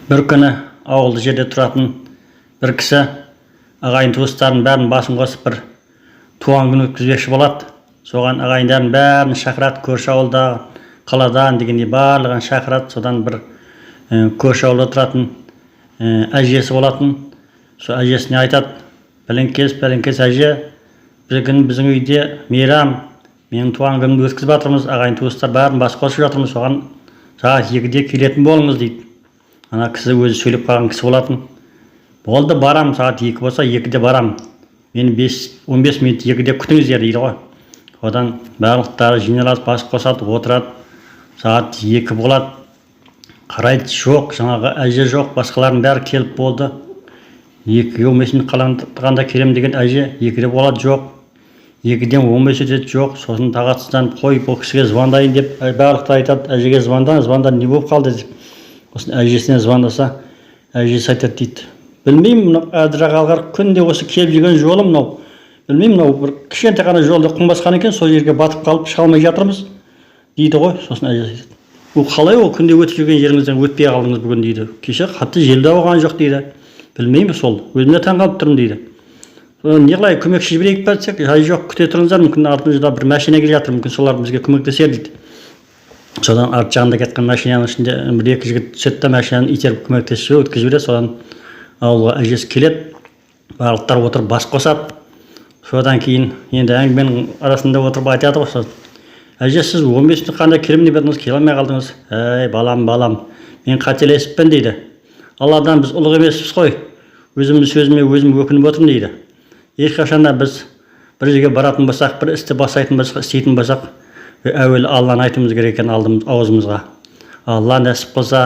Бір күні ауылды жерде тұратын бір кісі ағайын туыстарын бәрін басын қосып бір туған күн өткізбекші болады. Соған ағайындарын бәрін шақырады, көрші ауылда, қаладан дегендей барлығын шақырады. Содан бір көрші ауылда тұратын әжесі болатын. Сол әжесіне айтады: пәленкес әже, бір күні біздің үйде мейрам, менің туған күнімді өткізіп жатырмыз, ағайын туыстар бәрін бас қосып жатырмыз, соған сағат 2-де келетін болыңыз дейді. Ана кісі өзі сөйлеп қалған кісі болатын. Болды, барам, сағат 2 болса 2-де барам. Мені 15 минут 2-де күтіңіздер дейді ғой. Одан барлықтары жиналады, бас қосады, отырады. Сағат 2 болады. Қарайды, жоқ, жаңағы әже жоқ, басқалардың бәрі келіп болды. 2-ге 15 минут қалғанда келем деген әже 2-де болады, жоқ. 2-ден 15 өтеді, жоқ. Сосын тағатсызданып, қой, бұл кісіге звондайын деп барлықтар айтады: әжеге звонда не болып қалды деп. Сосын әжесіне звондаса, әжесі айтады дейді: білмеймін, мынау әдірағалғар күнде осы келіп жүрген жолы мынау. Білмеймін, мынау бір кішкентай ғана жолда құм басқан екен, сол жерге батып қалып шыға алмай жатырмыз дейді ғой. Сосын әжесі айтады: ол қалай, ол күнде өтіп жүрген жеріңізден өтпей қалдыңыз бүгін дейді. Кеше қатты жел де ауған жоқ дейді. Білмеймін, сол өзіме таңғалып тұрмын дейді. Не қылай, көмекші жіберейік пе десек, жай жоқ, күте тұрыңыздар, мүмкін артымызда бір машина келе жатыр, мүмкін солар бізге көмектесер дейді. Содан арт жағында кеткен машинаның ішінде бір-екі жігіт түседі де машинаны итеріп көмектесіп өткізіп жібереді. Содан ауылға әжесі келеді, барлықтар отырып бас қосады. Содан кейін енді әңгіменің арасында отырып айтады ғой: әже, сіз 15 минут қандай келемін деп едіңіз, келе алмай қалдыңыз. Әй балам, мен қателесіппін дейді. Алладан біз ұлық емеспіз қой, өзімнің сөзіме өзім өкініп отырмын дейді. Ешқашанда біз бір жерге баратын болсақ, бір істі бастайтын болсақ, істейтін болсақ, әуелі Алланы айтуымыз керек екен аузымызға. Алла нәсіп қылса,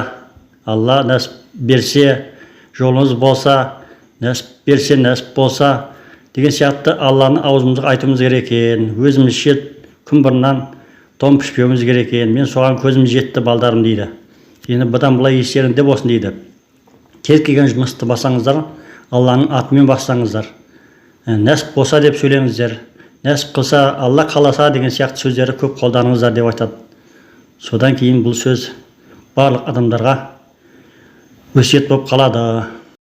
Алла нәсіп берсе, жолыңыз болса, нәсіп берсе, нәсіп болса деген сияқты Алланы аузымызға айтуымыз керек екен. Өзімізше күн бұрыннан том пішпеуіміз керек екен. Мен соған көзім жетті, балдарым дейді. Енді бұдан былай естеріңде болсын дейді. Кез келген жұмысты басаңыздар, Алланың атымен бассаңыздар. Нәсіп болса деп сөйлеңіздер. Нәсіп қылса, Алла қаласа деген сияқты сөздерді көп қолданыңыздар деп айтады. Содан кейін бұл сөз барлық адамдарға өсиет болып қалады.